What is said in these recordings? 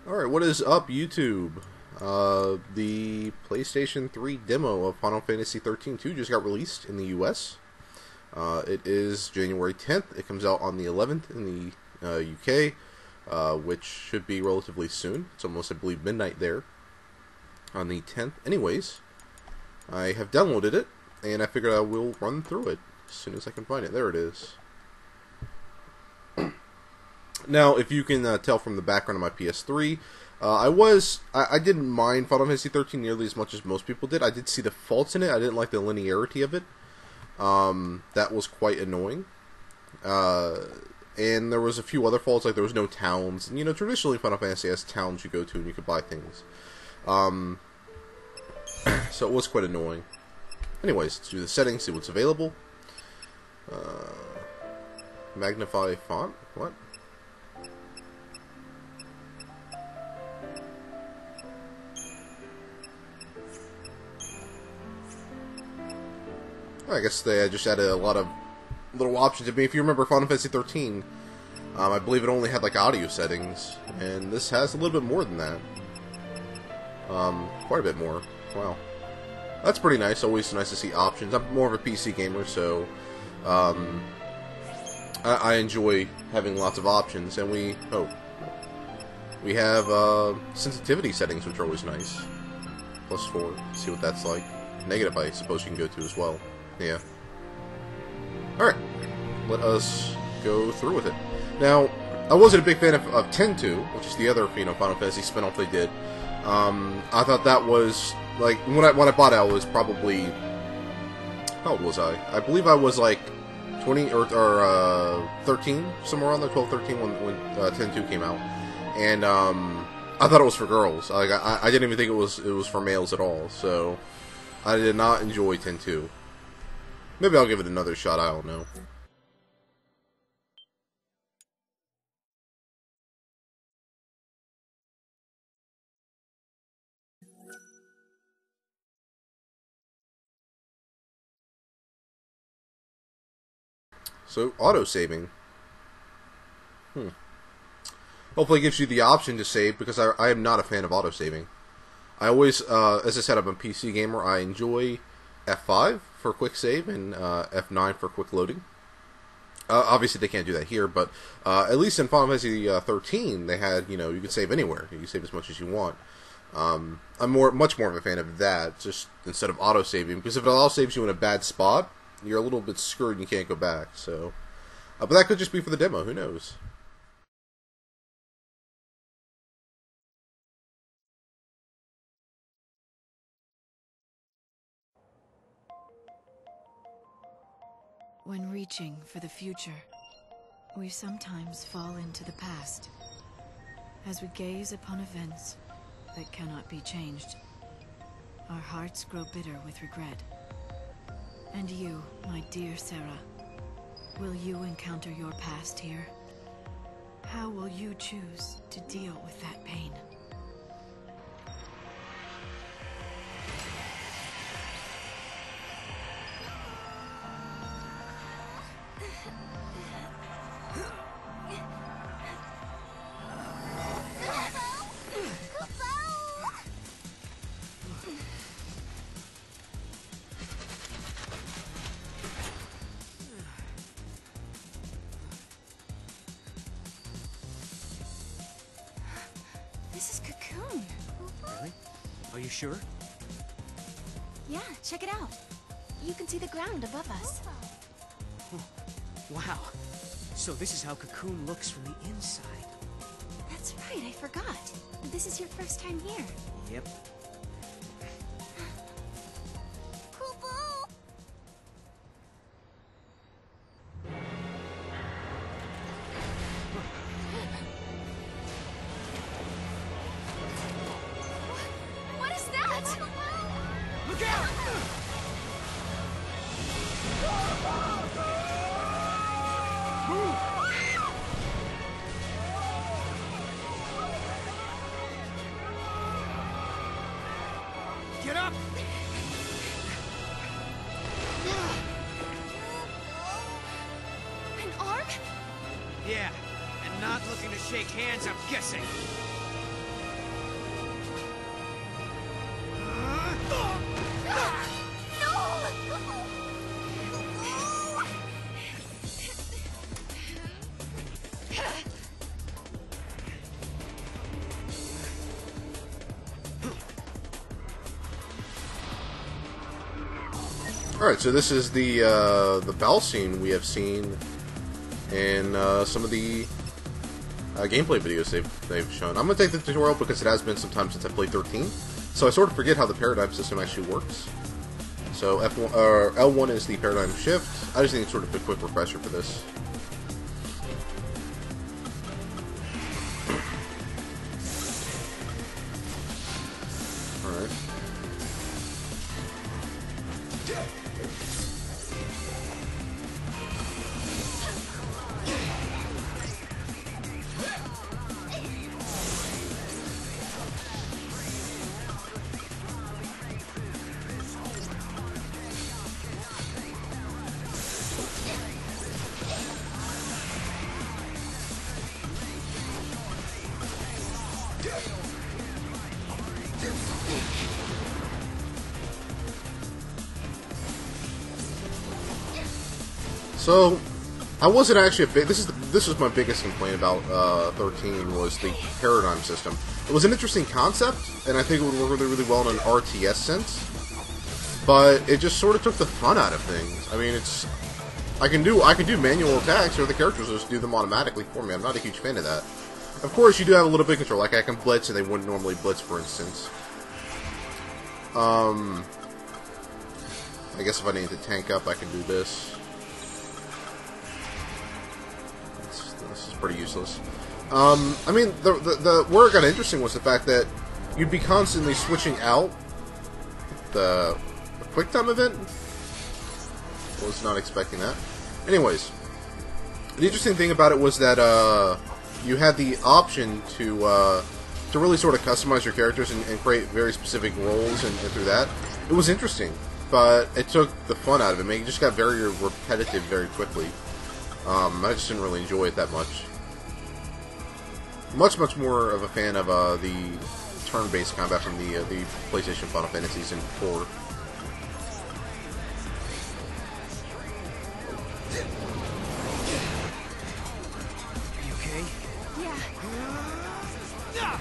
Alright, what is up, YouTube? The PlayStation 3 demo of Final Fantasy 13-2 just got released in the US. It is January 10th. It comes out on the 11th in the UK, which should be relatively soon. It's almost, I believe, midnight there on the 10th. Anyways, I have downloaded it, and I figured I will run through it as soon as I can find it. There it is. Now, if you can tell from the background of my PS3, I didn't mind Final Fantasy 13 nearly as much as most people did. I did see the faults in it. I didn't like the linearity of it. That was quite annoying. And there was a few other faults, like there was no towns. And, you know, traditionally Final Fantasy has towns you go to and you can buy things. So it was quite annoying. Anyways, let's do the settings, see what's available. Magnify font? What? I guess they just added a lot of little options. I mean, if you remember Final Fantasy 13, I believe it only had like audio settings, and this has a little bit more than that. Quite a bit more. Wow. That's pretty nice. Always nice to see options. I'm more of a PC gamer, so I enjoy having lots of options. And we have sensitivity settings, which are always nice. +4. See what that's like. Negative, I suppose you can go to as well. Yeah. Alright. Let us go through with it. Now, I wasn't a big fan of 10-2, which is the other, Final Fantasy spinoff they did. I thought that was, like, when I bought it, I was probably... How old was I? I believe I was, like, 20 or 13, somewhere around there, 12, 13, when 10-2 came out. And, I thought it was for girls. Like, I didn't even think it was for males at all, so... I did not enjoy 10-2. Maybe I'll give it another shot, I don't know. So, auto-saving. Hopefully it gives you the option to save, because I am not a fan of auto-saving. I always, as I said, I'm a PC gamer. I enjoy F5 for quick save and F9 for quick loading. Obviously, they can't do that here, but at least in Final Fantasy 13, they had, you know, you could save anywhere. You can save as much as you want. I'm much more of a fan of that, just instead of auto-saving, because if it auto-saves you in a bad spot, you're a little bit screwed and you can't go back. So, but that could just be for the demo. Who knows? When reaching for the future, we sometimes fall into the past. As we gaze upon events that cannot be changed, our hearts grow bitter with regret. And you, my dear Sarah, will you encounter your past here? How will you choose to deal with that pain? This is Cocoon. Really? Are you sure? Yeah, check it out. You can see the ground above us. Wow. So this is how Cocoon looks from the inside. That's right, I forgot. This is your first time here. Yep. What is that? Look out! Get up! An arm? Yeah, and not looking to shake hands, I'm guessing. Alright, so this is the battle scene we have seen in some of the gameplay videos they've shown. I'm going to take the tutorial because it has been some time since I played 13, so I sort of forget how the paradigm system actually works. So L1 is the paradigm shift. I just need sort of a quick refresher for this. Alright. So, I wasn't actually a big. This was my biggest complaint about 13 was the paradigm system. It was an interesting concept, and I think it would work really, really well in an RTS sense. But it just sort of took the fun out of things. I mean, I can do manual attacks, or the characters will just do them automatically for me. I'm not a huge fan of that. Of course, you do have a little bit of control. Like I can blitz, and they wouldn't normally blitz, for instance. I guess if I need to tank up, I can do this. This is pretty useless. I mean, where it got interesting was the fact that you'd be constantly switching out the quick time event. Was not expecting that. Anyways, the interesting thing about it was that you had the option to really sort of customize your characters and create very specific roles, and through that, it was interesting. But it took the fun out of it. I mean, it just got very repetitive very quickly. I just didn't really enjoy it that much. Much more of a fan of the turn-based combat from the PlayStation Final Fantasies and 4. You okay? Yeah.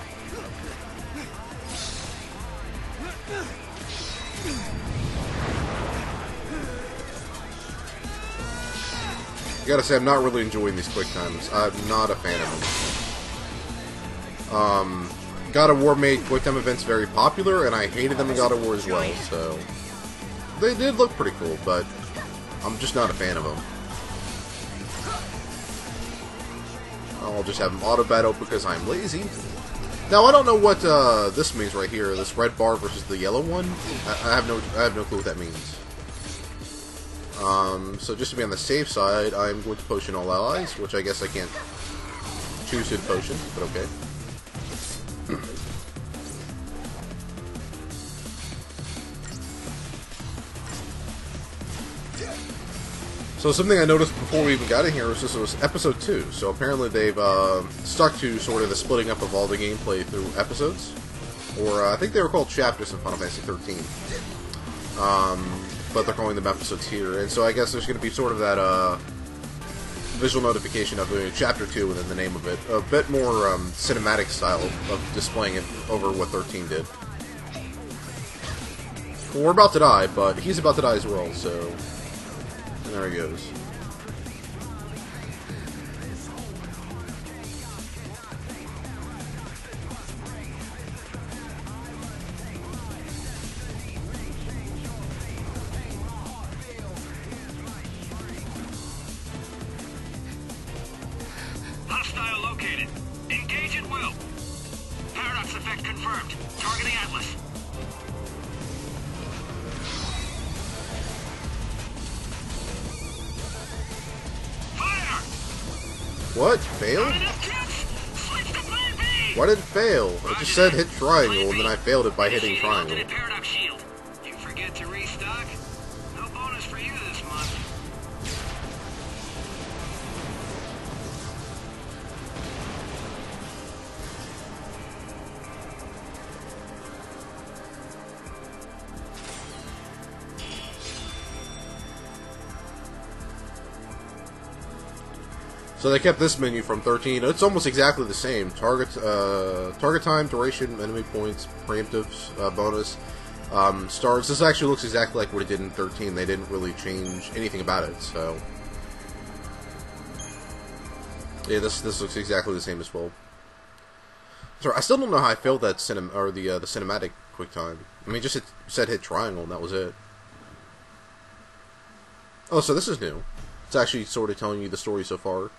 I gotta say, I'm not really enjoying these quick times. I'm not a fan of them. God of War made quick time events very popular, and I hated them in God of War as well, so... They did look pretty cool, but I'm just not a fan of them. I'll just have them auto-battle because I'm lazy. Now, I don't know what this means right here, this red bar versus the yellow one. I have no clue what that means. So just to be on the safe side, I'm going to potion all allies, which I guess I can't choose to potion, but okay. So something I noticed before we even got in here was this was episode 2, so apparently they've stuck to sort of the splitting up of all the gameplay through episodes, or I think they were called chapters in Final Fantasy 13. But they're calling them episodes here, and so I guess there's going to be sort of that visual notification of Chapter 2 within the name of it. A bit more cinematic style of displaying it over what 13 did. Well, we're about to die, but he's about to die as well, so... And there he goes. Hostile located. Engage at will. Paradox effect confirmed. Targeting Atlas. Fire! What? Failed? Why did it fail? It just said hit triangle, and then I failed it by hitting triangle. Paradox shield. You forget to restock? No bonus for you this month. So they kept this menu from 13. It's almost exactly the same. Target time, duration, enemy points, preemptives, bonus, stars. This actually looks exactly like what it did in 13. They didn't really change anything about it, so... Yeah, this looks exactly the same as well. Sorry, I still don't know how I felt that the cinematic quick time. I mean, just said hit triangle and that was it. Oh, so this is new. It's actually sort of telling you the story so far.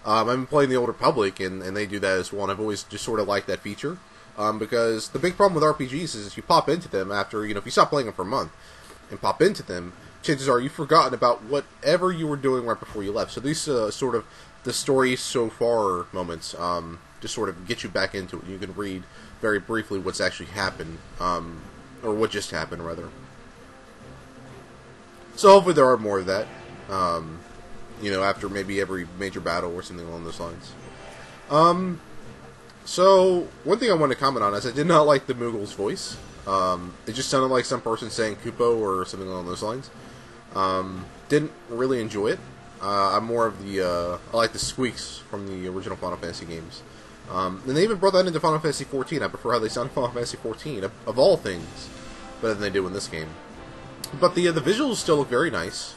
I've been playing the Old Republic, and they do that as well, and I've always just sort of liked that feature. Because the big problem with RPGs is you pop into them after, if you stop playing them for a month, and pop into them, chances are you've forgotten about whatever you were doing right before you left. So these sort of the story so far moments just sort of get you back into it. You can read very briefly what's actually happened, or what just happened, rather. So hopefully there are more of that. After maybe every major battle or something along those lines. So, one thing I want to comment on is I did not like the Moogle's voice. It just sounded like some person saying Kupo or something along those lines. Didn't really enjoy it. I'm more of I like the squeaks from the original Final Fantasy games. And they even brought that into Final Fantasy XIV. I prefer how they sound in Final Fantasy XIV, of all things, better than they do in this game. But the visuals still look very nice.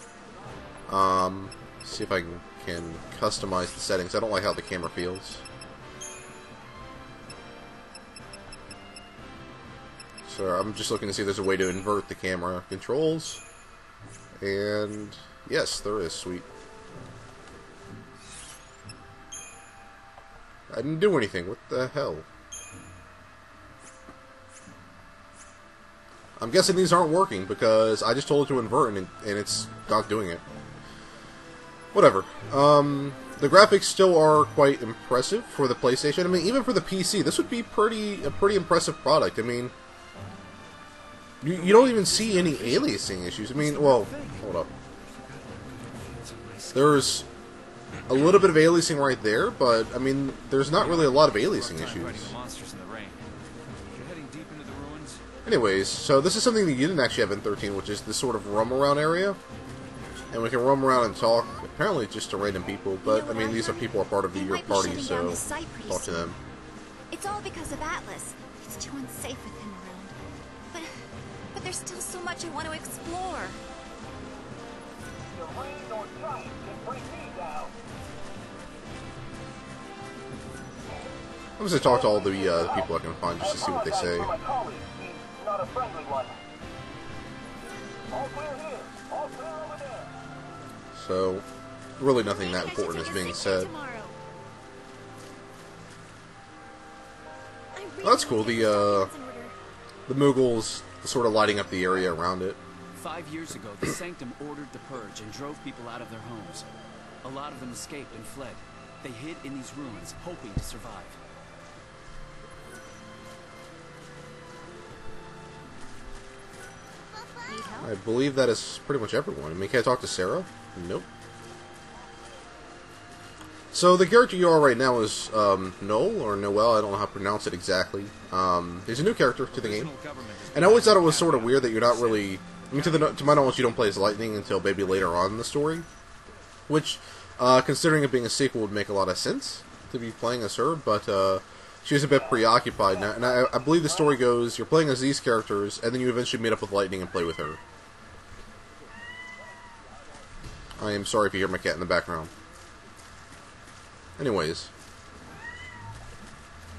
See if I can customize the settings. I don't like how the camera feels. So I'm just looking to see if there's a way to invert the camera controls. And yes, there is. Sweet. I didn't do anything. What the hell? I'm guessing these aren't working because I just told it to invert and it's not doing it. Whatever. The graphics still are quite impressive for the PlayStation. I mean, even for the PC, this would be a pretty impressive product. I mean, you don't even see any aliasing issues. I mean, well, hold up. There's a little bit of aliasing right there, but, I mean, there's not really a lot of aliasing issues. Anyways, so this is something that you didn't actually have in 13, which is this sort of roam around area. And we can roam around and talk, apparently just to random people, but, I mean, these are people who are part of your party, so talk to them. It's all because of Atlas. It's too unsafe with him around. But there's still so much I want to explore. I'm just going to talk to all the people I can find just to see what they say. So, really nothing that important is being said. Well, that's cool, the Moogles sort of lighting up the area around it. 5 years ago, the Sanctum ordered the Purge and drove people out of their homes. A lot of them escaped and fled. They hid in these ruins, hoping to survive. I believe that is pretty much everyone. I mean, can I talk to Sarah? Nope. So the character you are right now is Noel, or Noel, I don't know how to pronounce it exactly. He's a new character to the game. And I always thought it was sort of weird that you're not really... I mean, to my knowledge, you don't play as Lightning until maybe later on in the story. Which, considering it being a sequel, would make a lot of sense to be playing as her, but she was a bit preoccupied now. And I believe the story goes, you're playing as these characters, and then you eventually meet up with Lightning and play with her. I am sorry if you hear my cat in the background. Anyways.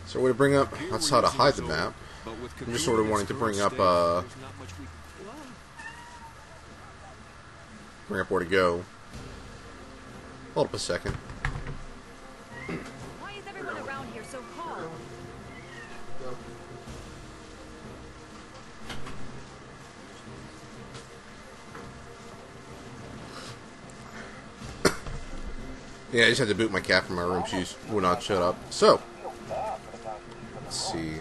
So we're to bring up, that's how to hide the map. I'm just sort of wanting to bring up where to go. Hold up a second. Why is everyone around here so calm? Yeah, I just had to boot my cat from my room. She would not shut up. So, let's see.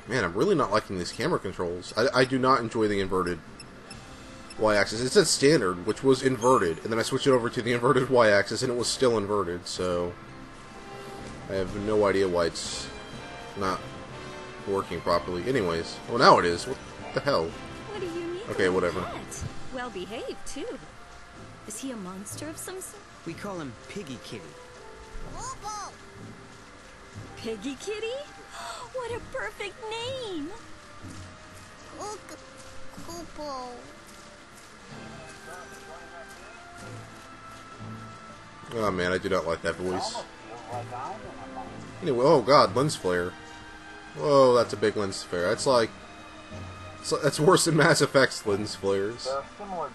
Man, I'm really not liking these camera controls. I do not enjoy the inverted Y-axis. It said standard, which was inverted, and then I switched it over to the inverted Y-axis, and it was still inverted, so I have no idea why it's not working properly. Anyways, well, now it is. What the hell? What do you need? Okay, whatever. Well, well behaved, too. Is he a monster of some sort? We call him Piggy Kitty. Kupo! Piggy Kitty? What a perfect name! Kupo. Oh man, I do not like that voice. Anyway, oh god, lens flare. Whoa, that's a big lens flare. That's like... that's worse than Mass Effect's lens flares.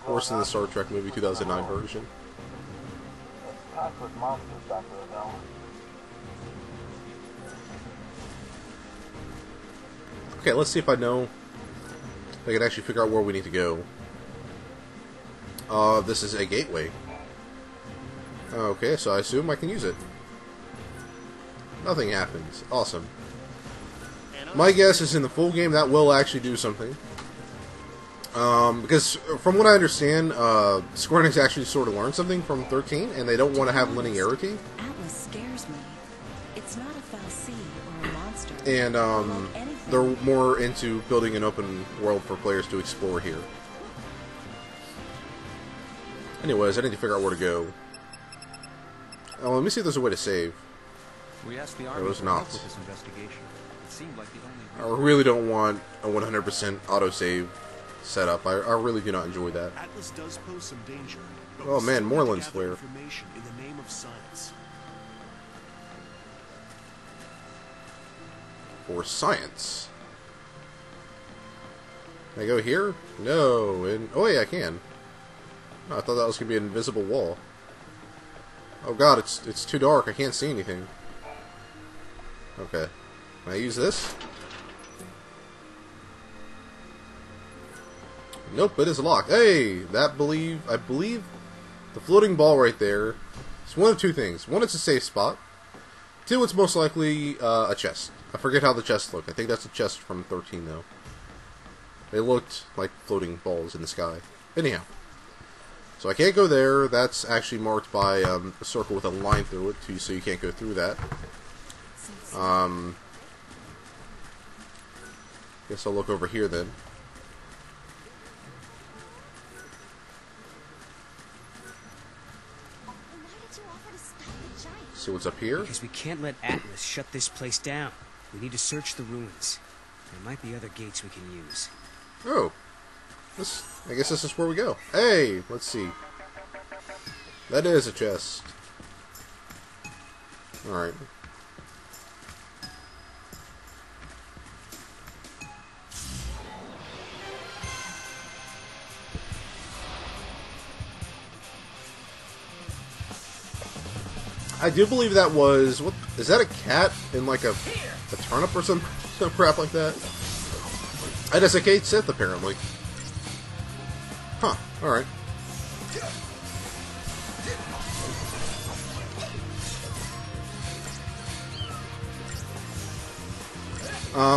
Worse than the Star Trek movie 2009 version. Okay, let's see if I know... if I can actually figure out where we need to go. This is a gateway. Okay, so I assume I can use it. Nothing happens. Awesome. My guess is in the full game that will actually do something. Because from what I understand, Square Enix actually sort of learned something from 13, and they don't want to have linearity. Atlas scares me. It's not a fal'Cie or a monster. And they're more into building an open world for players to explore here. Anyways, I need to figure out where to go. Oh, let me see if there's a way to save. We asked the There Army was for not. help with this investigation. It seemed like the only I really don't want a 100% autosave setup. I really do not enjoy that. Atlas does pose some danger. But Oh we man, still more need to lens gather flare. information in the name of science. For science. Can I go here? No. And oh yeah, I can. No, I thought that was gonna be an invisible wall. Oh god, it's too dark. I can't see anything. Okay. Can I use this? Nope, it is locked. Hey, I believe the floating ball right there. It's one of two things. One, it's a safe spot. Two, it's most likely a chest. I forget how the chests look. I think that's a chest from 13 though. They looked like floating balls in the sky. Anyhow. So I can't go there. That's actually marked by a circle with a line through it, too, so you can't go through that. Guess I'll look over here then. See what's up here? Because we can't let Atlas shut this place down. We need to search the ruins. There might be other gates we can use. Oh. I guess this is where we go. Hey, let's see. That is a chest. Alright. I do believe that was... what is that, a cat in like a turnip or some crap like that? I just a Kate Sith apparently. Huh, alright.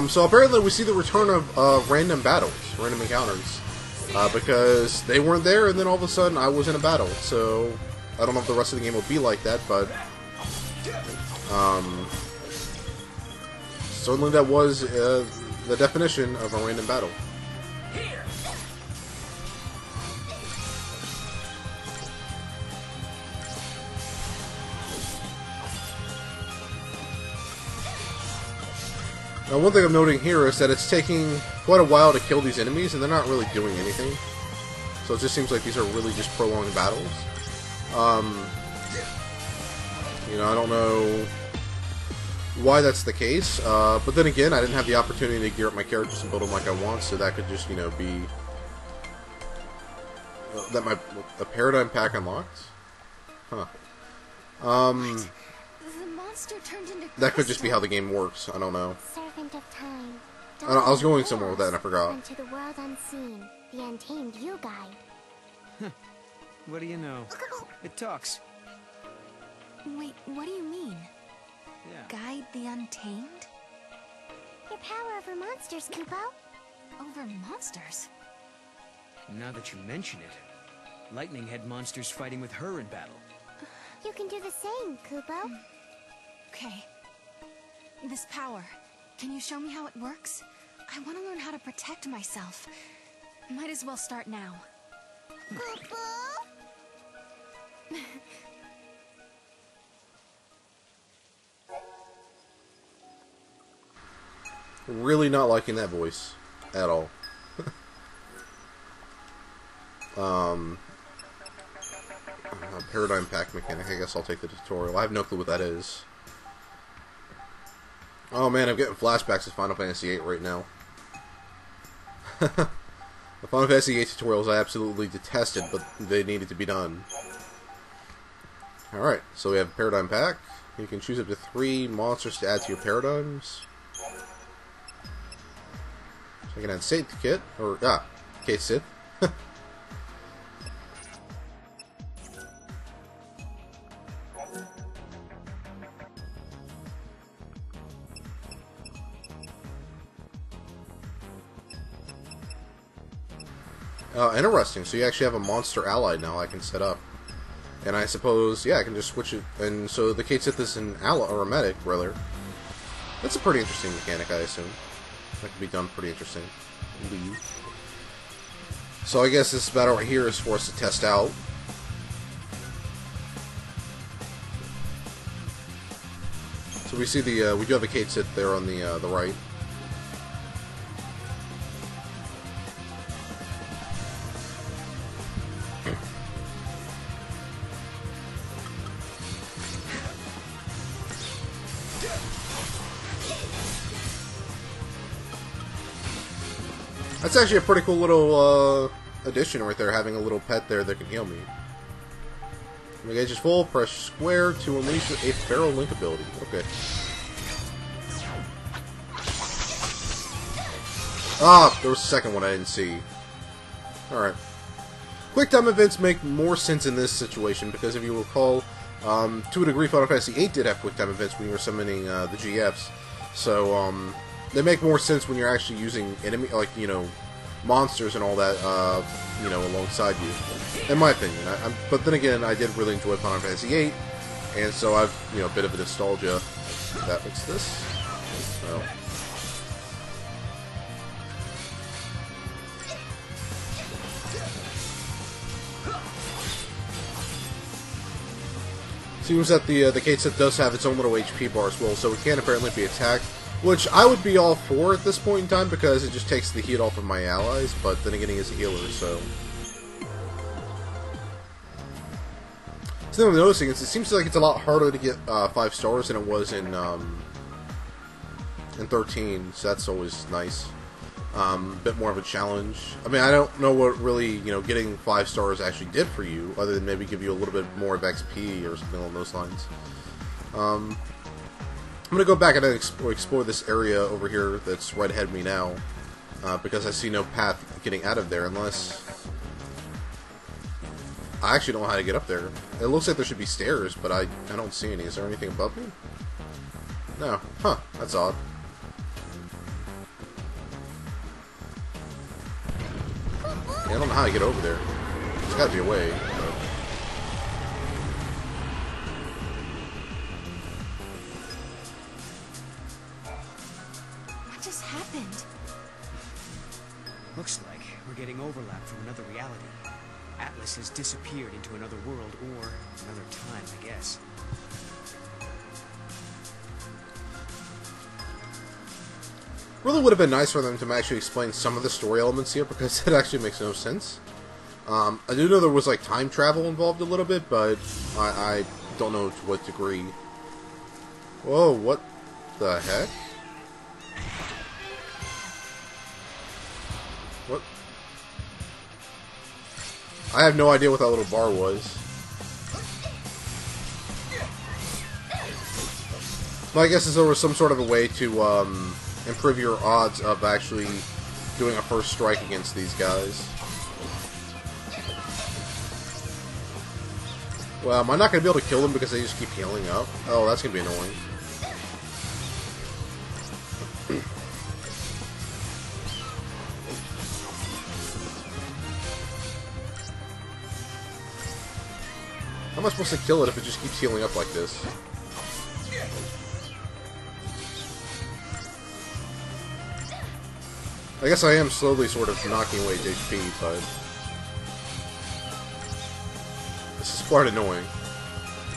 So apparently we see the return of random battles, random encounters. Because they weren't there and then all of a sudden I was in a battle. So I don't know if the rest of the game will be like that, but certainly that was the definition of a random battle. Now, one thing I'm noting here is that it's taking quite a while to kill these enemies, and they're not really doing anything. So it just seems like these are really just prolonged battles. You know, I don't know why that's the case, but then again, I didn't have the opportunity to gear up my characters and build them like I want, so that could just, you know, be... that a paradigm pack unlocked? Huh. The monster turned into That could just be how the game works, I don't know. Servant of time. I was going somewhere with that and I forgot. Into the world unseen, the untamed you guide. What do you know? It talks. Wait, what do you mean? Yeah. Guide the Untamed? Your power over monsters, Kupo. Over monsters? Now that you mention it, Lightning had monsters fighting with her in battle. You can do the same, Kupo. Okay. This power, can you show me how it works? I want to learn how to protect myself. Might as well start now. Really not liking that voice at all. Paradigm pack mechanic. I guess I'll take the tutorial. I have no clue what that is. Oh man, I'm getting flashbacks to Final Fantasy VIII right now. The Final Fantasy VIII tutorials I absolutely detested, but they needed to be done. Alright, so we have a paradigm pack. You can choose up to 3 monsters to add to your paradigms. So I can add Sith Kit, or, Kate Sith. Interesting. So you actually have a monster ally now I can set up. And I suppose, yeah, I can just switch it. And so the Kate Sith is an ally, or a medic, rather. That's a pretty interesting mechanic, I assume. That could be done pretty interesting. Indeed. So I guess this battle right here is for us to test out. So we see the, we do have a Kate Sith there on the right. That's actually a pretty cool little addition right there, having a little pet there that can heal me. When the gauge is full, press square to unleash a Pharaoh Link ability. Okay. Ah, there was a second one I didn't see. Alright. Quick time events make more sense in this situation, because if you recall, to a degree Final Fantasy VIII did have quick time events when you were summoning the GFs. So, they make more sense when you're actually using enemy, like, you know, monsters and all that, you know, alongside you. In my opinion. But then again, I did really enjoy Final Fantasy VIII, and so I've, you know, a bit of a nostalgia. That makes this. So. Seems that the Kate Sith does have its own little HP bar as well, so it can apparently be attacked. Which I would be all for at this point in time, because it just takes the heat off of my allies, but then again, he is a healer, so... Something I'm noticing is it seems like it's a lot harder to get 5 stars than it was in 13, so that's always nice. A bit more of a challenge. I mean, I don't know what really, you know, getting 5 stars actually did for you, other than maybe give you a little bit more of XP or something along those lines. I'm going to go back and explore this area over here that's right ahead of me now, because I see no path getting out of there unless... I actually don't know how to get up there. It looks like there should be stairs, but I don't see any. Is there anything above me? No. Huh. That's odd. Yeah, I don't know how to get over there. There's got to be a way. Looks like we're getting overlap from another reality. Atlas has disappeared into another world, or another time, I guess. Really would have been nice for them to actually explain some of the story elements here, because it actually makes no sense. I do know there was like time travel involved a little bit, but I don't know to what degree. Whoa, what the heck? What? I have no idea what that little bar was. Well, I guess there was some sort of a way to improve your odds of actually doing a first strike against these guys. Well, am I not going to be able to kill them because they just keep healing up? Oh, that's going to be annoying. How am I supposed to kill it if it just keeps healing up like this? I guess I am slowly sort of knocking away its HP, but... quite annoying.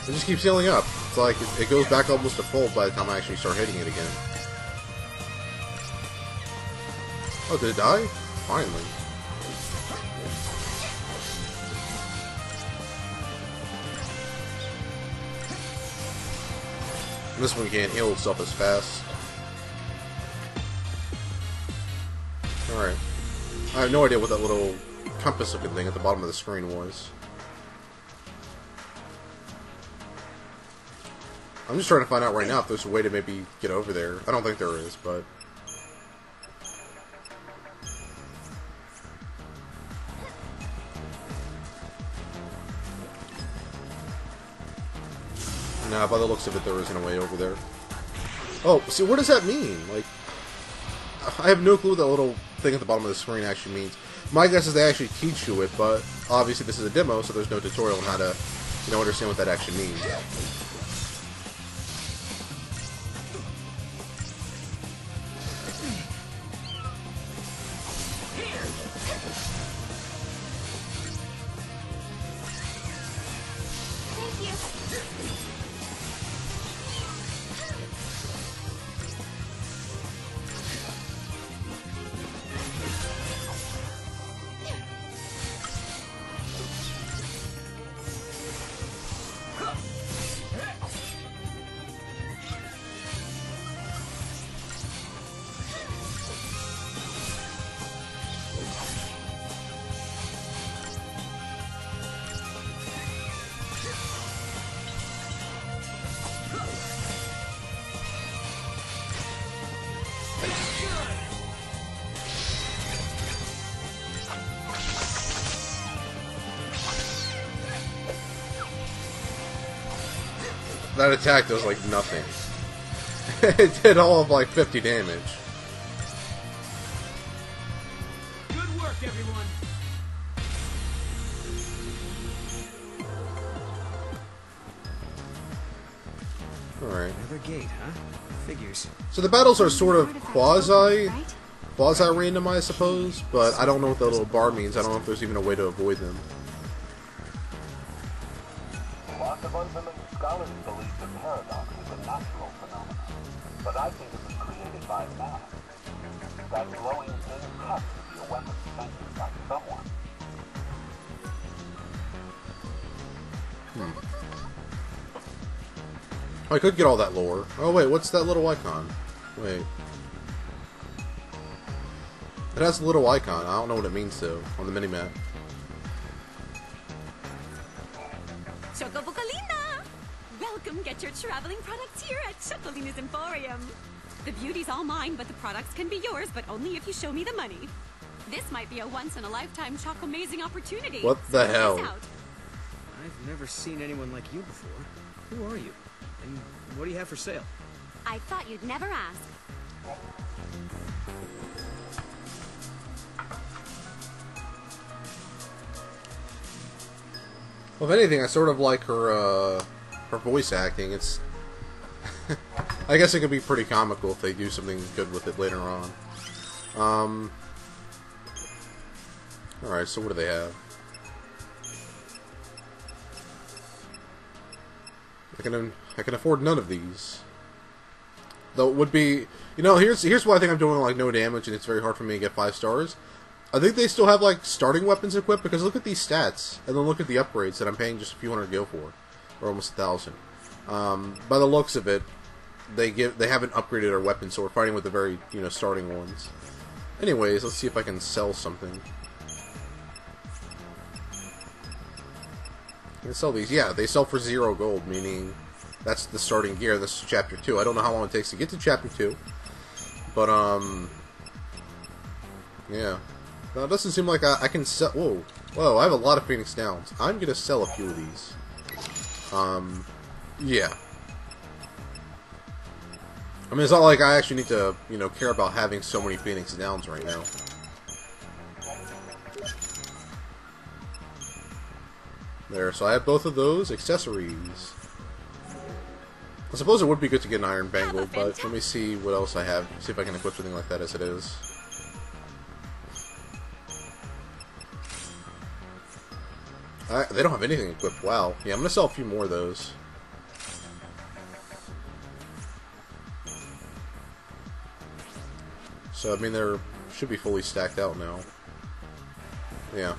It just keeps healing up. It's like it goes back almost to full by the time I actually start hitting it again. Oh, did it die? Finally. This one can't heal itself as fast. Alright. I have no idea what that little compass looking thing at the bottom of the screen was. I'm just trying to find out right now if there's a way to maybe get over there. I don't think there is, but... Nah, by the looks of it, there isn't a way over there. Oh, see, what does that mean? Like, I have no clue what that little thing at the bottom of the screen actually means. My guess is they actually teach you it, but obviously this is a demo, so there's no tutorial on how to, you know, understand what that actually means. That attack does like nothing. It did all of like 50 damage. Good work, everyone. Alright. Another gate, huh? Figures. So the battles are sort of quasi-random, I suppose, but I don't know what that little bar means. I don't know if there's even a way to avoid them. Lots of unfamiliar scholars believe the paradox is a natural phenomenon, but I think it was created by man. That glowing thing has to be a weapon invented by someone. I could get all that lore. Oh wait, what's that little icon? Wait. It has a little icon. I don't know what it means though, on the minimap. Chocobucolina! Welcome, get your traveling products here at Chocolina's Emporium. The beauty's all mine, but the products can be yours, but only if you show me the money. This might be a once-in-a-lifetime choc-amazing opportunity. What the hell? I've never seen anyone like you before. Who are you? And what do you have for sale? I thought you'd never ask. Well, if anything, I sort of like her voice acting. It's... I guess it could be pretty comical if they do something good with it later on. Alright, so what do they have? I can afford none of these. Though it would be... You know, here's why I think I'm doing like no damage and it's very hard for me to get 5 stars. I think they still have like starting weapons equipped, because look at these stats, and then look at the upgrades that I'm paying just a few hundred gil for, or almost 1,000. By the looks of it, they haven't upgraded our weapons, so we're fighting with the very, you know, starting ones. Anyways, let's see if I can sell something. I can sell these. Yeah, they sell for 0 gold, meaning that's the starting gear. This is Chapter 2. I don't know how long it takes to get to Chapter 2, but yeah. Now, it doesn't seem like I can sell... Whoa, I have a lot of Phoenix Downs. I'm gonna sell a few of these. Yeah. I mean, it's not like I actually need to, you know, care about having so many Phoenix Downs right now. There, so I have both of those accessories. I suppose it would be good to get an Iron Bangle, but let me see what else I have. See if I can equip something like that as it is. They don't have anything equipped. Wow. Yeah, I'm gonna sell a few more of those. So, I mean, they're should be fully stacked out now. Yeah.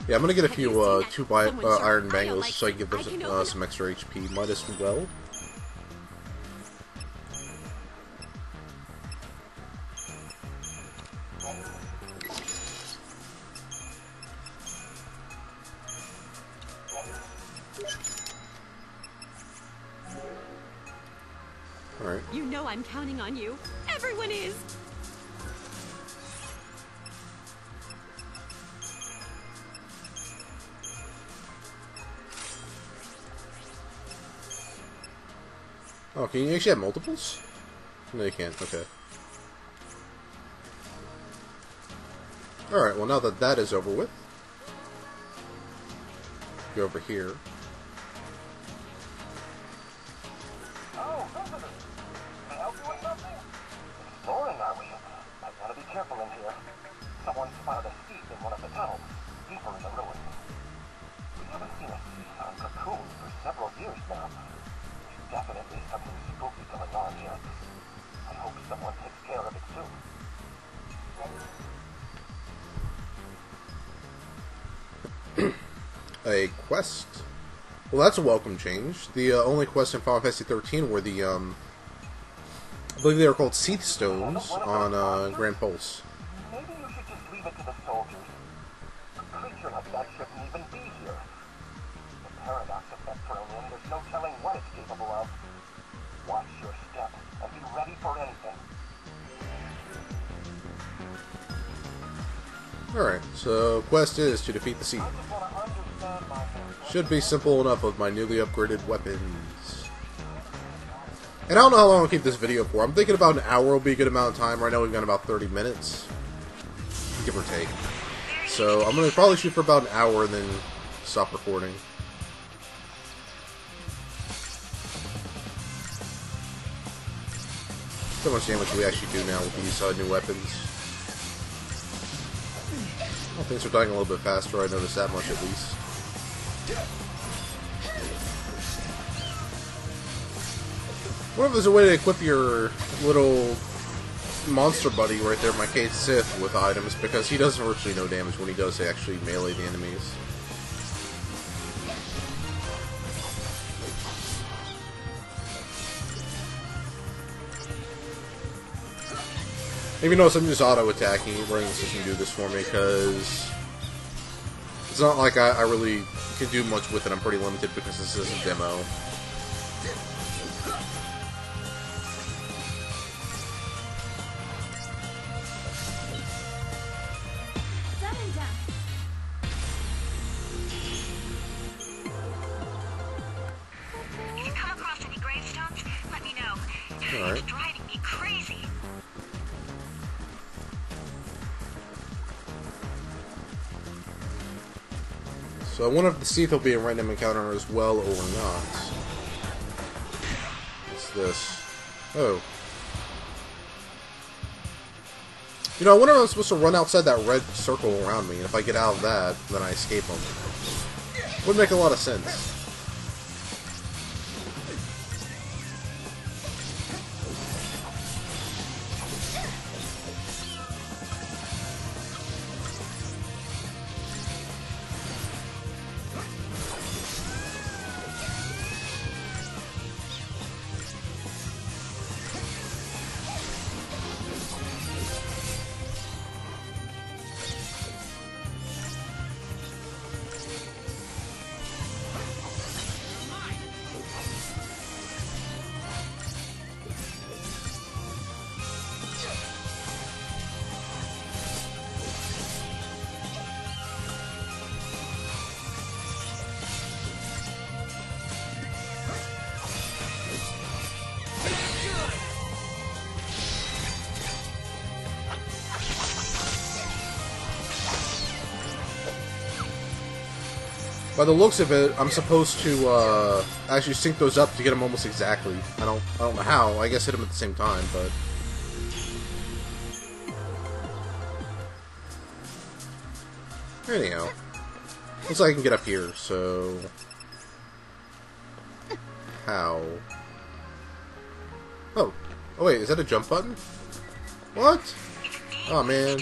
Yeah, I'm gonna get a few iron bangles so I can give them some extra HP. Might as well. Alright. You know I'm counting on you. Everyone is. Oh, can you actually have multiples? No, you can't. Okay. Alright, well now that that is over with, go over here. Oh, visitors! Can I help you with something? Exploring, are we? Might want to be careful in here. Someone spotted a thief in one of the tunnels, deeper in the ruins. We haven't seen a thief on Cocoon for several years now. There's definitely something spooky going on here. I hope someone takes care of it soon. A quest? Well, that's a welcome change. The only quest in Final Fantasy 13 were the, I believe they were called Seath Stones on Grand Pulse. Maybe you should just leave it to the soldiers. A creature like that shouldn't even be here. The paradox effect thrown in, there's no telling what it's capable of. Watch your step and be ready for anything. Alright, so quest is to defeat the Seath. Should be simple enough with my newly upgraded weapons. And I don't know how long I'll keep this video for. I'm thinking about an hour will be a good amount of time. Right now we've got about 30 minutes. Give or take. So I'm going to probably shoot for about an hour and then stop recording. So much damage we actually do now with these new weapons. Well, things are dying a little bit faster. I noticed that much at least. What if there's a way to equip your little monster buddy right there, my Cait Sith, with items, because he does virtually no damage when he does actually melee the enemies. Even though I'm just auto-attacking, Brain System do this for me, because it's not like I really can do much with it. I'm pretty limited because this is a demo. If you come across any gravestones, let me know. Alright. It's driving me crazy. So I wonder if the Seath will be a random encounter as well or not. What's this? Oh. You know, I wonder if I'm supposed to run outside that red circle around me, and if I get out of that, then I escape them. Would make a lot of sense. By the looks of it, I'm supposed to actually sync those up to get them almost exactly. I don't know how. I guess hit them at the same time, but anyhow, Looks like I can get up here, so... How? Oh. Oh wait, is that a jump button? What? Oh man.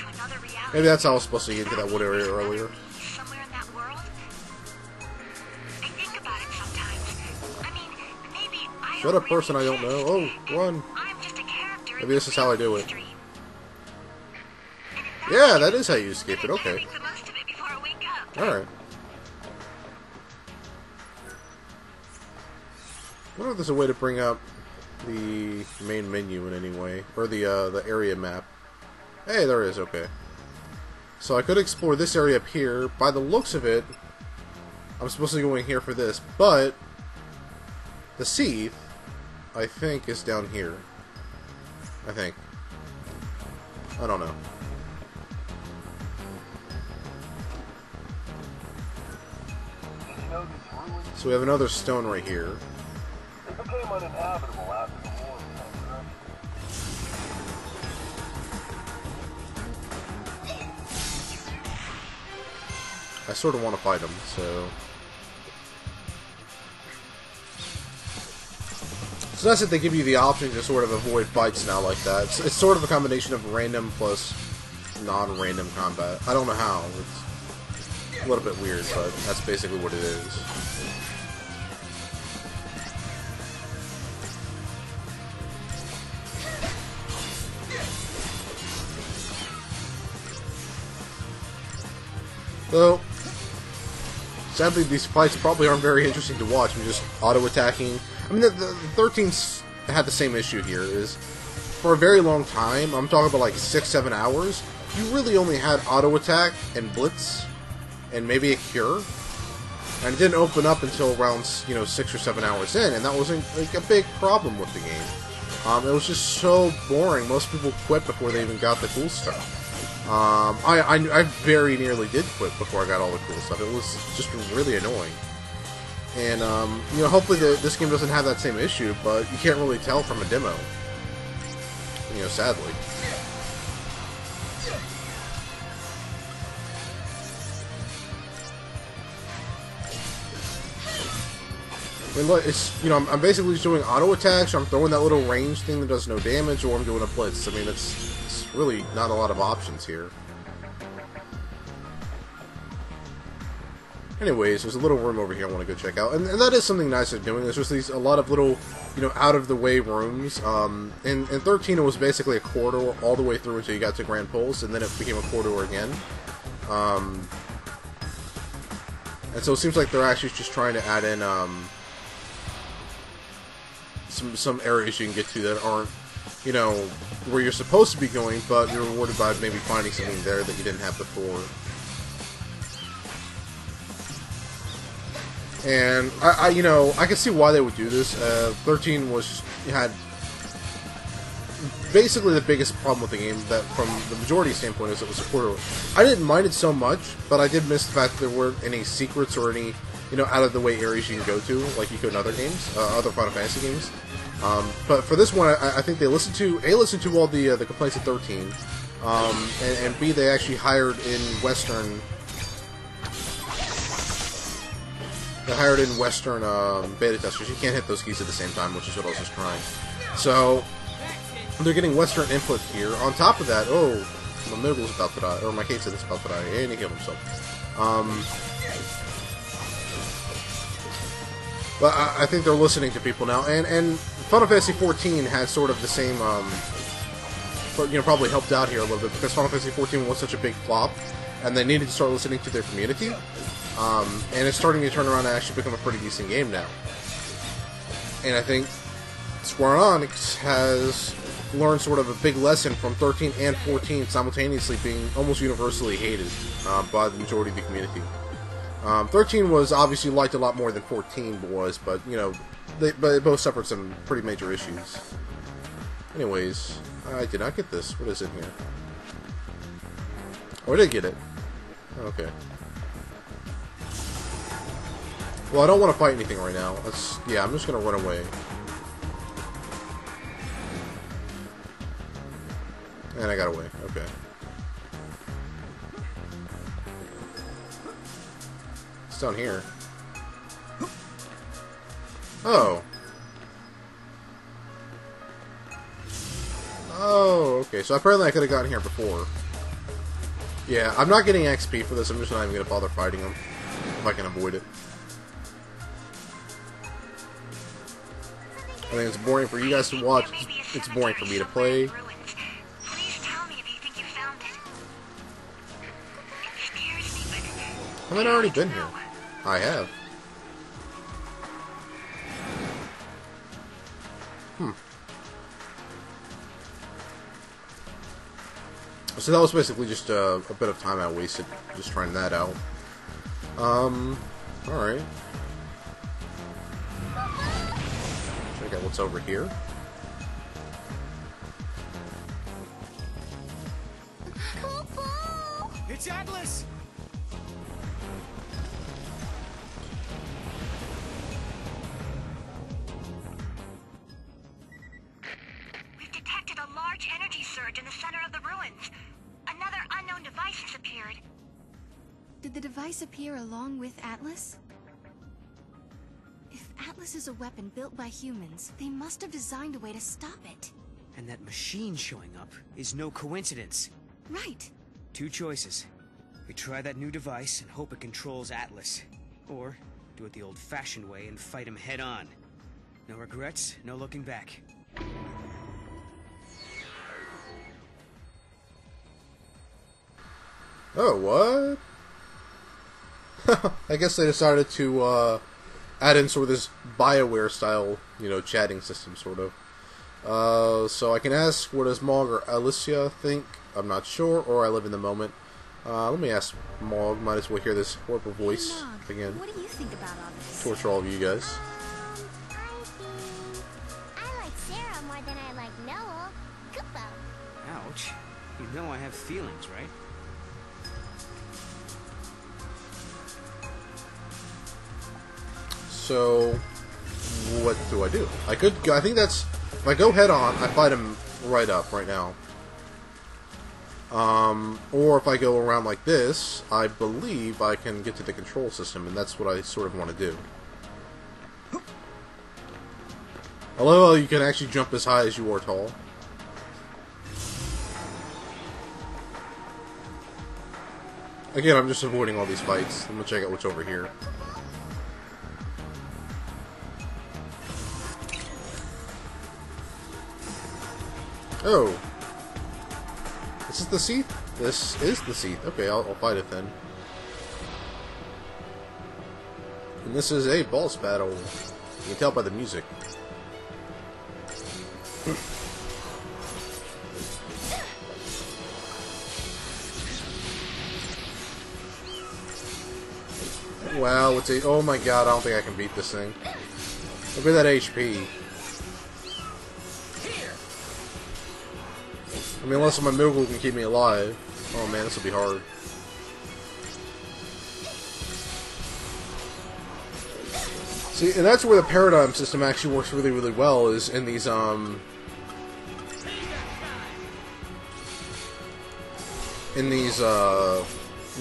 Maybe that's how I was supposed to get into that wood area earlier. Somewhere in that world? I think about it sometimes. I mean, maybe I Shut up, person I don't know. Oh, run. I'm just a character. Maybe this is how I do it. Yeah, that is how you escape it. Okay. Alright. I wonder if there's a way to bring up the main menu in any way. Or the area map. Hey, there is. Okay. So I could explore this area up here. By the looks of it, I'm supposed to be going here for this. But the Seath, I think, is down here. I think. I don't know. So we have another stone right here. It became uninhabitable after the war. I sort of want to fight him, so... It's nice that they give you the option to sort of avoid fights now like that. It's sort of a combination of random plus non-random combat. I don't know how. It's a little bit weird, but that's basically what it is. So, sadly, these fights probably aren't very interesting to watch. I'm just auto-attacking. I mean, the 13's had the same issue here, is for a very long time, I'm talking about like 6-7 hours, you really only had auto-attack and blitz, and maybe a cure. And it didn't open up until around, 6 or 7 hours in, and that wasn't like a big problem with the game. It was just so boring. Most people quit before they even got the cool stuff. I very nearly did quit before I got all the cool stuff. It was just really annoying. And, hopefully this game doesn't have that same issue, but you can't really tell from a demo. Sadly. I mean, look, it's, I'm basically just doing auto attacks, or I'm throwing that little range thing that does no damage, or I'm doing a blitz. I mean, it's really not a lot of options here. Anyways, there's a little room over here I want to go check out, and that is something nice they're doing. There's just a lot of little, out-of-the-way rooms. In 13, it was basically a corridor all the way through until you got to Grand Pulse, and then it became a corridor again. And so it seems like they're actually just trying to add in some areas you can get to that aren't, where you're supposed to be going, but you're rewarded by maybe finding something there that you didn't have before. And I can see why they would do this. 13 had basically the biggest problem with the game, that from the majority standpoint, is it was a corridor. I didn't mind it so much, but I did miss the fact that there weren't any secrets or any out of the way areas you can go to like you could in other games, other Final Fantasy games. But for this one, I think they listened to all the complaints of 13, and B, they actually hired in Western. They hired in Western beta testers. You can't hit those keys at the same time, which is what I was just trying. So they're getting Western input here. On top of that, my Moogle's about to die, or my Kate said it's about to die, and he killed himself. But I think they're listening to people now, and Final Fantasy XIV has sort of the same, probably helped out here a little bit, because Final Fantasy XIV was such a big flop, and they needed to start listening to their community. And it's starting to turn around and actually become a pretty decent game now. And I think Square Enix has learned sort of a big lesson from 13 and 14 simultaneously being almost universally hated by the majority of the community. 13 was obviously liked a lot more than 14 was, but, they both suffered some pretty major issues. Anyways, I did not get this. What is in here? Oh, I did get it. Okay. Well, I don't want to fight anything right now. I'm just going to run away. And I got away. Okay. It's down here. Oh. Oh, okay. So apparently I could have gotten here before. Yeah, I'm not getting XP for this. I'm just not even going to bother fighting them if I can avoid it. I think it's boring for you guys to watch. It's boring for me to play. Haven't I already been here? I have. So that was basically just a bit of time I wasted just trying that out. Alright. Check out what's over here. It's Atlas! We've detected a large energy surge in the center of the ruins. Another unknown device has appeared. Did the device appear along with Atlas? If Atlas is a weapon built by humans, they must have designed a way to stop it. And that machine showing up is no coincidence. Right. Two choices. We try that new device and hope it controls Atlas. Or do it the old-fashioned way and fight him head-on. No regrets, no looking back. Oh, what? I guess they decided to add in sort of this BioWare style, you know, chatting system, sort of. So I can ask, what does Mog or Alicia think? I'm not sure, or I live in the moment. Let me ask Mog. Might as well hear this horrible voice again. What do you think about all this? Torture all of you guys. I like Sarah more than I like Noel. Kupo. Ouch. You know I have feelings, right? So, what do I do? I think that's, if I go head on, I fight him right up, right now. Or if I go around like this, I believe I can get to the control system, and that's what I sort of want to do. I love how you can actually jump as high as you are tall. Again, I'm just avoiding all these fights. I'm gonna check out what's over here. Oh. This is the Seath? This is the Seath. Okay, I'll fight it then. And this is a boss battle. You can tell by the music. Wow, it's a... Oh my god, I don't think I can beat this thing. Look at that HP. I mean, unless my miracle can keep me alive. Oh man, this will be hard. See, and that's where the paradigm system actually works really, really well, is in these, you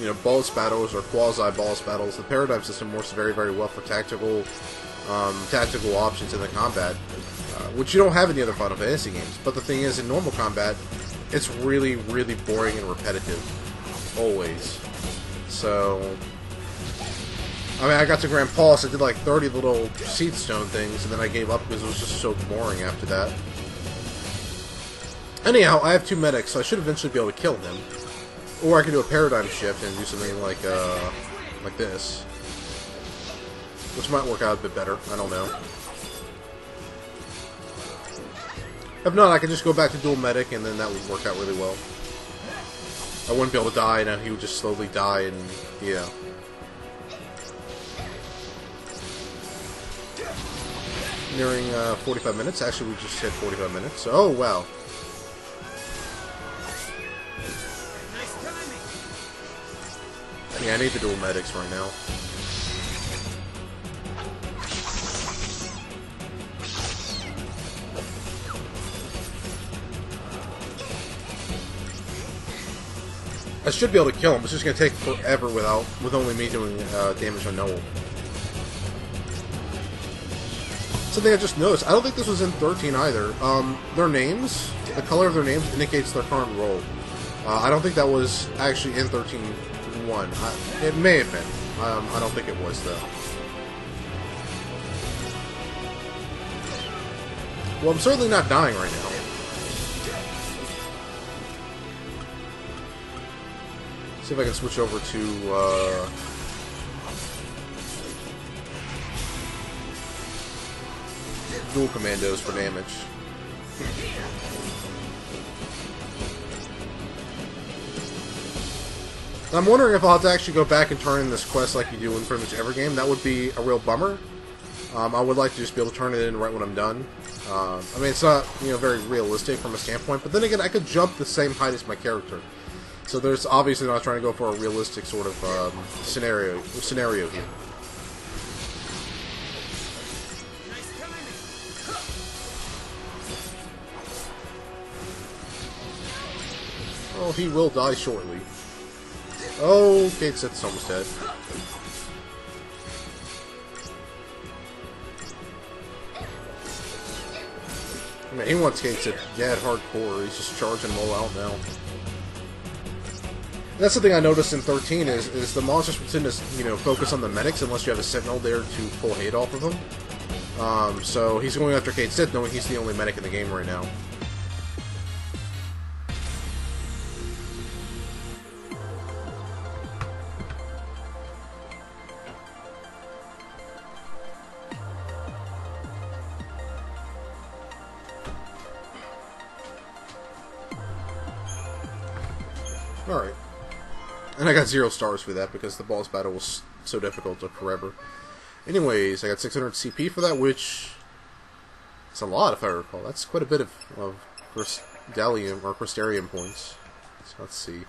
know, boss battles or quasi-boss battles. The paradigm system works very, very well for tactical options in the combat, which you don't have in the other Final Fantasy games. But the thing is, in normal combat, it's really, really boring and repetitive. Always. So, I mean, I got to Grand Pulse, I did like 30 little seed stone things, and then I gave up because it was just so boring after that. Anyhow, I have 2 medics, so I should eventually be able to kill him. Or I can do a paradigm shift and do something like this. Which might work out a bit better, I don't know. If not, I could just go back to dual medic, and then that would work out really well. I wouldn't be able to die, and he would just slowly die, and yeah. Nearing 45 minutes. Actually, we just hit 45 minutes. So, oh, wow. Yeah, I need the dual medics right now. I should be able to kill him. It's just going to take forever with only me doing damage on Noel. Something I just noticed. I don't think this was in 13 either. Their names, the color of their names indicates their current role. I don't think that was actually in 13.1. It may have been. I don't think it was, though. Well, I'm certainly not dying right now. See if I can switch over to, dual commandos for damage. I'm wondering if I'll have to actually go back and turn in this quest like you do in pretty much every game. That would be a real bummer. I would like to just be able to turn it in right when I'm done. I mean, it's not, very realistic from a standpoint, but then again, I could jump the same height as my character. So there's obviously not trying to go for a realistic sort of scenario here. Oh, he will die shortly. Oh, Cait Sith's almost dead. Man, he wants Cait Sith dead hardcore. He's just charging them all out now. And that's the thing I noticed in 13 is the monsters tend to focus on the medics unless you have a sentinel there to pull hate off of them. So he's going after Cait Sith knowing he's the only medic in the game right now. Alright. And I got 0 stars for that because the boss battle was so difficult, took forever. Anyways, I got 600 CP for that, which is a lot if I recall. That's quite a bit of Crystarium points. So let's see.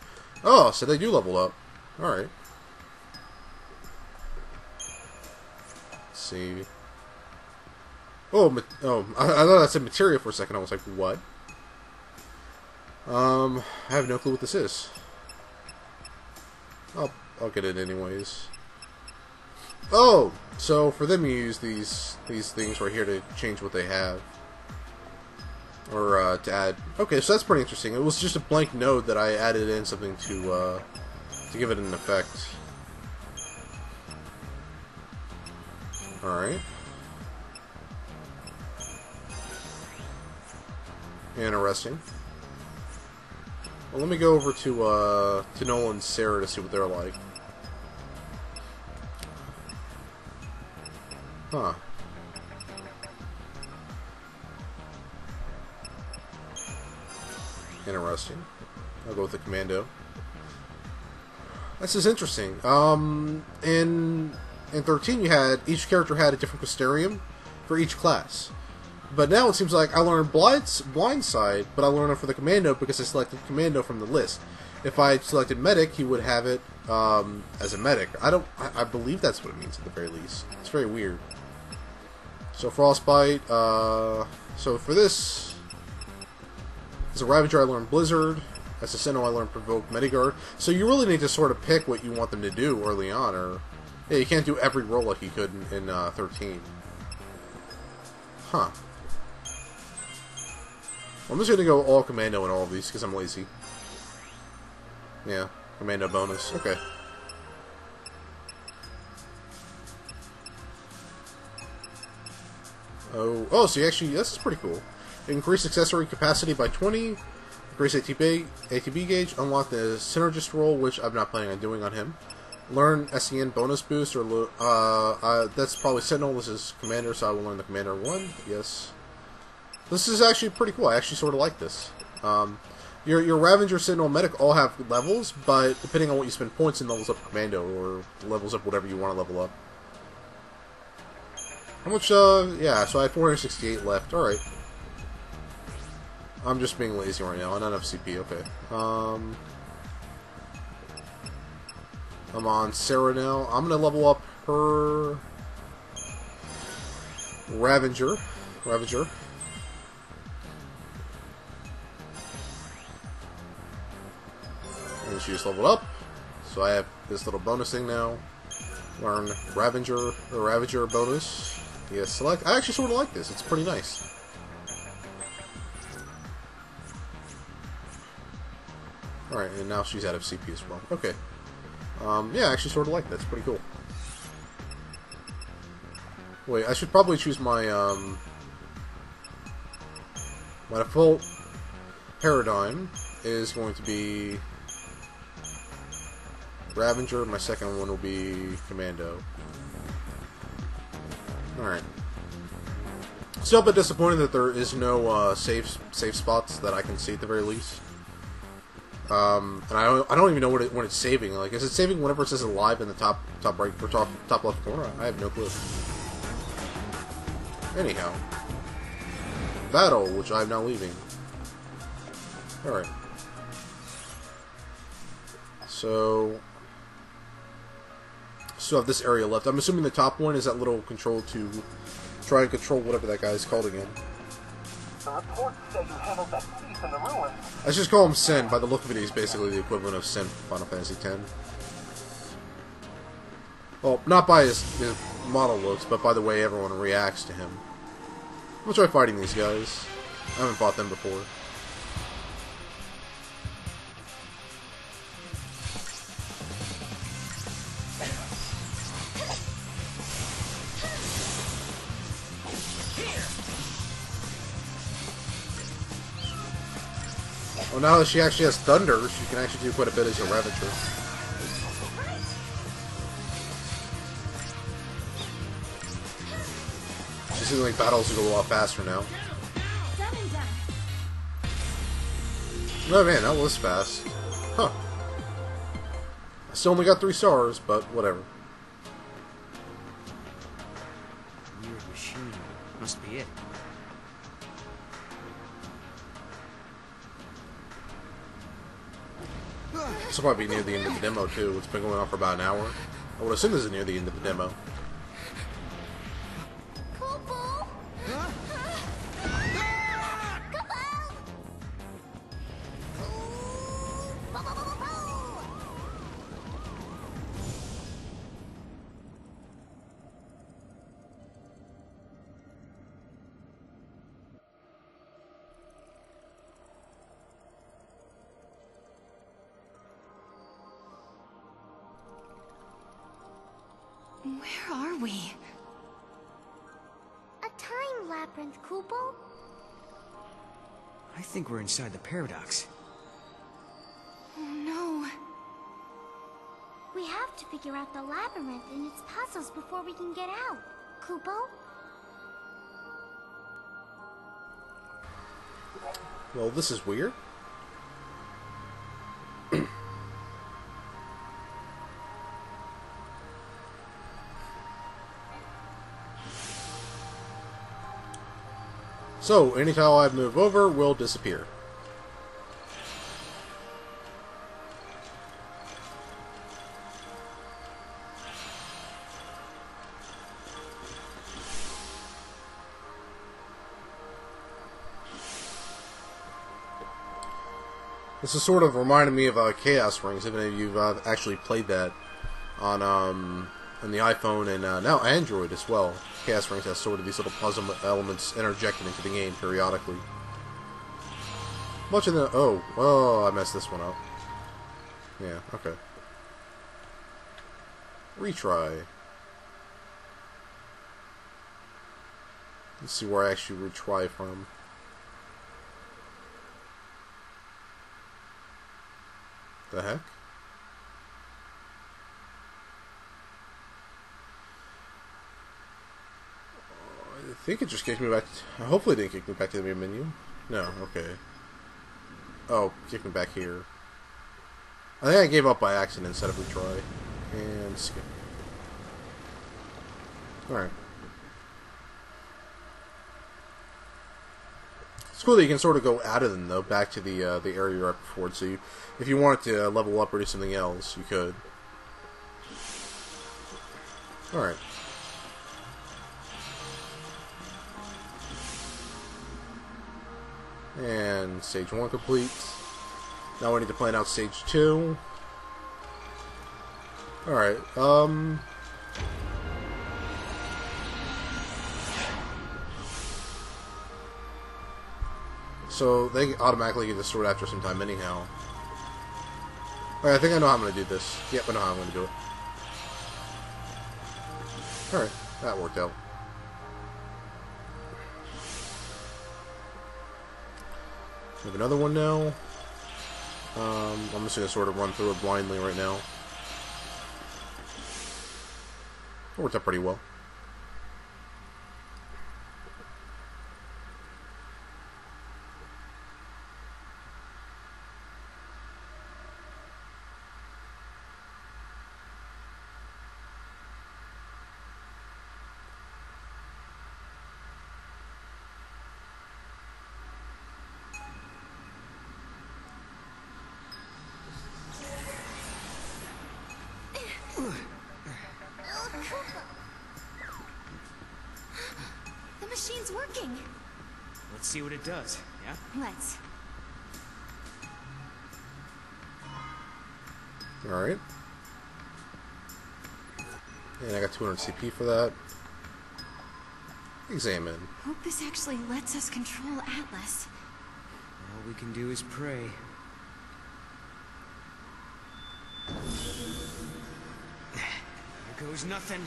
Oh, so they do level up. Alright. Let's see. Oh, I thought that said materia for a second. I was like, what? I have no clue what this is. I'll get it anyways. Oh! So, for them you use these things right here to change what they have. Or, to add... Okay, so that's pretty interesting. It was just a blank node that I added in something to give it an effect. Alright. Interesting. Well, let me go over to Noel and Sarah to see what they're like. Huh. Interesting. I'll go with the commando. This is interesting. In 13 you had, each character had a different Crystarium for each class. But now it seems like I learned Blindside, but I learned it for the Commando because I selected Commando from the list. If I selected Medic, he would have it as a Medic. I believe that's what it means at the very least. It's very weird. So Frostbite, so for this, as a Ravager I learned Blizzard, as a Sentinel I learned Provoke Mediguard. So you really need to sort of pick what you want them to do early on, or yeah, you can't do every role like you could in 13. Huh. I'm just going to go all Commando in all of these because I'm lazy. Yeah, Commando bonus. Okay. Oh, so you actually, this is pretty cool. Increase accessory capacity by 20, increase ATB gauge, unlock the Synergist role, which I'm not planning on doing on him. Learn SEN bonus boost, or that's probably Sentinel, this is Commander, so I will learn the Commander 1, yes. This is actually pretty cool. I actually sort of like this. Your Ravager, Sentinel, Medic all have levels, but depending on what you spend points in, levels up Commando, or levels up whatever you want to level up. How much, yeah, so I have 468 left. Alright. I'm just being lazy right now. I don't have CP, okay. I'm on Sarah now. I'm gonna level up her Ravager. And she just leveled up. So I have this little bonus thing now. Learn Ravager bonus. Yes, select. I actually sort of like this. It's pretty nice. Alright, and now she's out of CP as well. Okay. Yeah, I actually sort of like that. It's pretty cool. Wait, I should probably choose my, my default paradigm is going to be Ravager. My second one will be Commando. Alright. Still a bit disappointed that there is no safe spots that I can see at the very least. And I don't even know when it's saving. Like, is it saving whenever it says alive in the top right or top left corner? I have no clue. Anyhow, battle, which I'm now leaving. All right. So, still have this area left. I'm assuming the top one is that little control to try and control whatever that guy's called again. The reports say you handled that thief in the ruins. Let's just call him Sin. By the look of it, he's basically the equivalent of Sin from Final Fantasy X. Well, not by his model looks, but by the way everyone reacts to him. We'll try fighting these guys. I haven't fought them before. Well, now that she actually has thunder, she can actually do quite a bit as a Ravager. She seems like battles go a lot faster now. Oh man, that was fast. Huh. I still only got 3 stars, but whatever. Weird machine. Must be it. This will probably be near the end of the demo, too. It's been going on for about an hour. I would assume this is near the end of the demo. Where are we? A time labyrinth, Kupo? I think we're inside the paradox. Oh no. We have to figure out the labyrinth and its puzzles before we can get out. Kupo? Well, this is weird. So, any tile I move over will disappear. This is sort of reminding me of Chaos Rings, if any of you have actually played that on the iPhone and now Android as well. Chaos Rings has sort of these little puzzle elements interjected into the game periodically. Much of the... Oh, I messed this one up. Yeah, okay. Retry. Let's see where I actually retry from. The heck? I think it just kicked me back. Hopefully, it didn't kick me back to the main menu. No, okay. Oh, kicked me back here. I think I gave up by accident instead of retry. And skip. Alright. It's cool that you can sort of go out of them, though, back to the area you're at before. So if you wanted to level up or do something else, you could. Alright. And stage 1 complete. Now I need to plan out stage 2. Alright, so they automatically get the sword after some time anyhow. Alright, I think I know how I'm going to do this. Yep, I know how I'm going to do it. Alright, that worked out. We have another one now. I'm just going to sort of run through it blindly right now. It worked out pretty well. The machine's working. Let's see what it does, yeah? Let's. Alright. And I got 200 CP for that. Examine. Hope this actually lets us control Atlas. All we can do is pray. There goes nothing.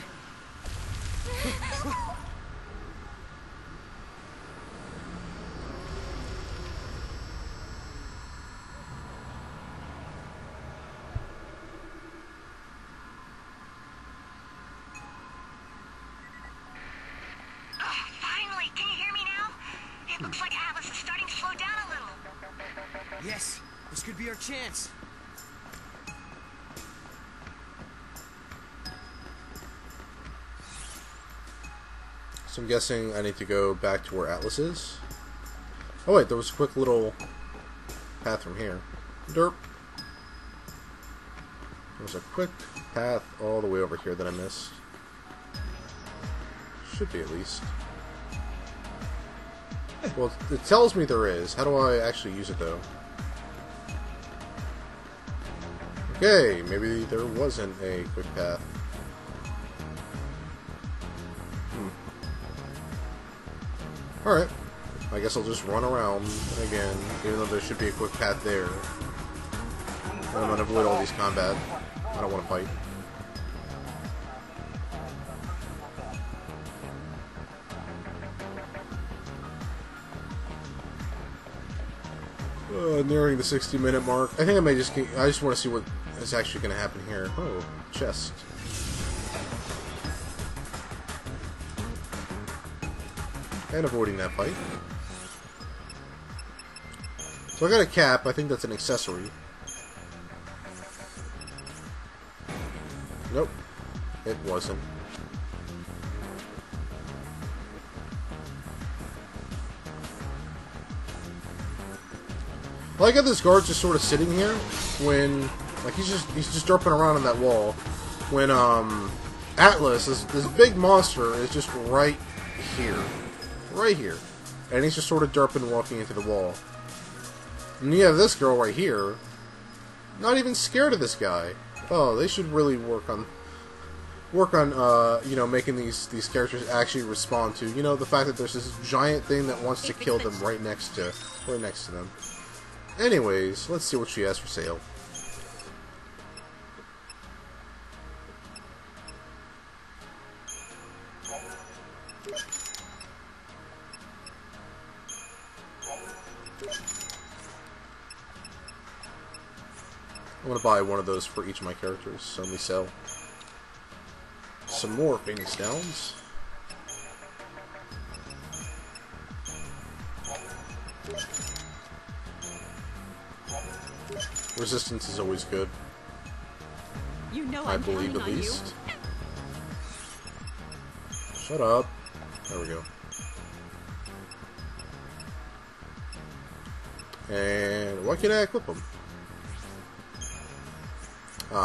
Finally, can you hear me now? It looks like Atlas is starting to slow down a little. Yes, this could be our chance. So I'm guessing I need to go back to where Atlas is. Oh wait, there was a quick little path from here. Derp. There's a quick path all the way over here that I missed. Should be at least. Well, it tells me there is. How do I actually use it though? Okay, maybe there wasn't a quick path. Alright, I guess I'll just run around again, even though there should be a quick path there. I'm going to avoid all these combat. I don't want to fight. Nearing the 60-minute mark. I think I may just I just want to see what is actually going to happen here. Oh, chest. And avoiding that fight. So I got a cap. I think that's an accessory. Nope. It wasn't. I like how this guard's just sort of sitting here when, like, he's just derping around on that wall. When Atlas, this big monster, is just right here. Right here. And he's just sort of derping walking into the wall. And you have this girl right here, not even scared of this guy. Oh, they should really work on you know, making these characters actually respond to, you know, the fact that there's this giant thing that wants to kill them right next to them. Anyways, let's see what she has for sale. I'm going to buy one of those for each of my characters, so let me sell. Some more Phoenix Downs. Resistance is always good. You know I believe at least. Shut up. There we go. And why can't I equip them? Can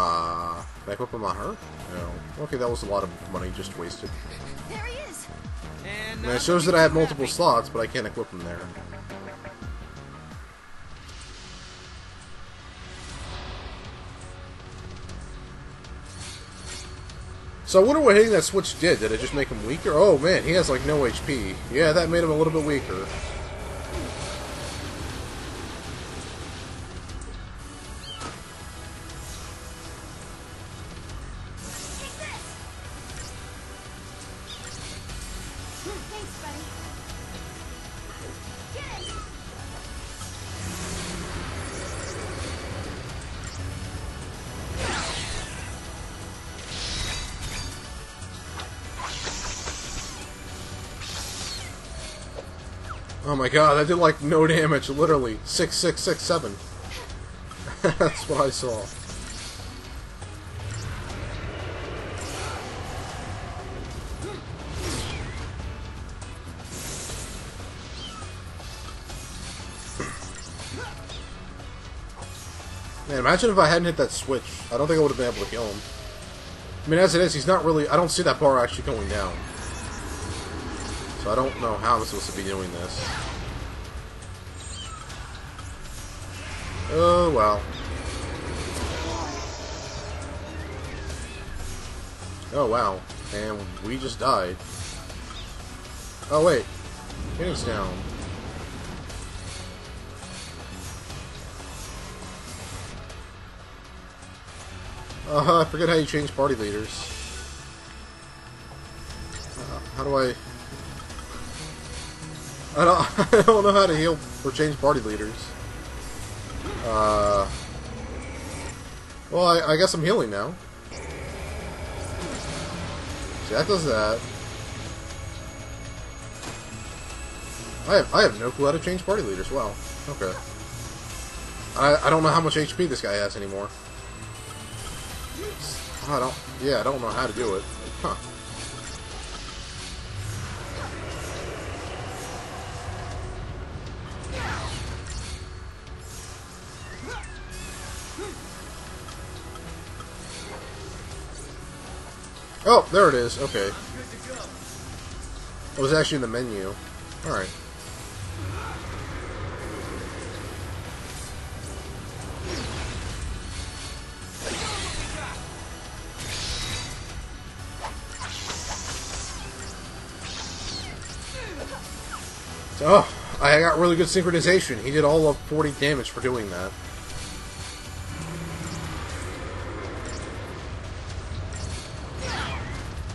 I equip them on her? No. Okay, that was a lot of money just wasted. There he is. And it shows that I have multiple slots, but I can't equip them there. So I wonder what hitting that switch did. Did it just make him weaker? Oh man, he has like no HP. Yeah, that made him a little bit weaker. Oh my god, that did like no damage, literally. 6667. That's what I saw. Man, imagine if I hadn't hit that switch. I don't think I would have been able to kill him. I mean, as it is, he's not really... I don't see that bar actually going down. So I don't know how I'm supposed to be doing this. Oh, well. Oh, wow. And we just died. Oh, wait. Phoenix down. I forget how you change party leaders. How do I don't know how to heal or change party leaders. Well, I guess I'm healing now. See, that does that. I have no clue how to change party leaders. Wow. Okay. I don't know how much HP this guy has anymore. I don't know how to do it. Huh. Oh, there it is. Okay. It was actually in the menu. Alright. Oh, I got really good synchronization. He did all of 40 damage for doing that.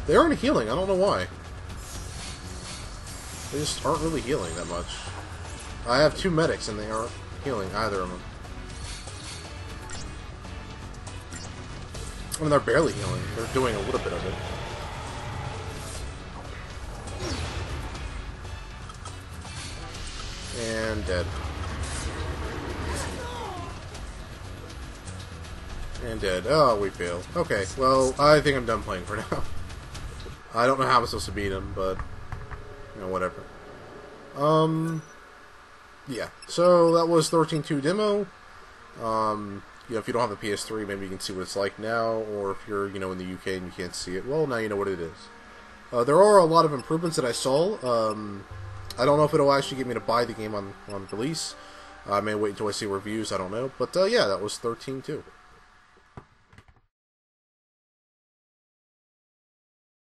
They aren't healing, I don't know why. They just aren't really healing that much. I have 2 medics and they aren't healing either of them. I mean, they're barely healing. They're doing a little bit of it. And dead. And dead. Oh, we failed. Okay, well, I think I'm done playing for now. I don't know how I'm supposed to beat him, but, you know, whatever. Yeah. So, that was 13.2 demo. You know, if you don't have a PS3, maybe you can see what it's like now, or if you're, you know, in the UK and you can't see it, well, now you know what it is. There are a lot of improvements that I saw. I don't know if it'll actually get me to buy the game on release. I may wait until I see reviews, I don't know. But, yeah, that was 13.2.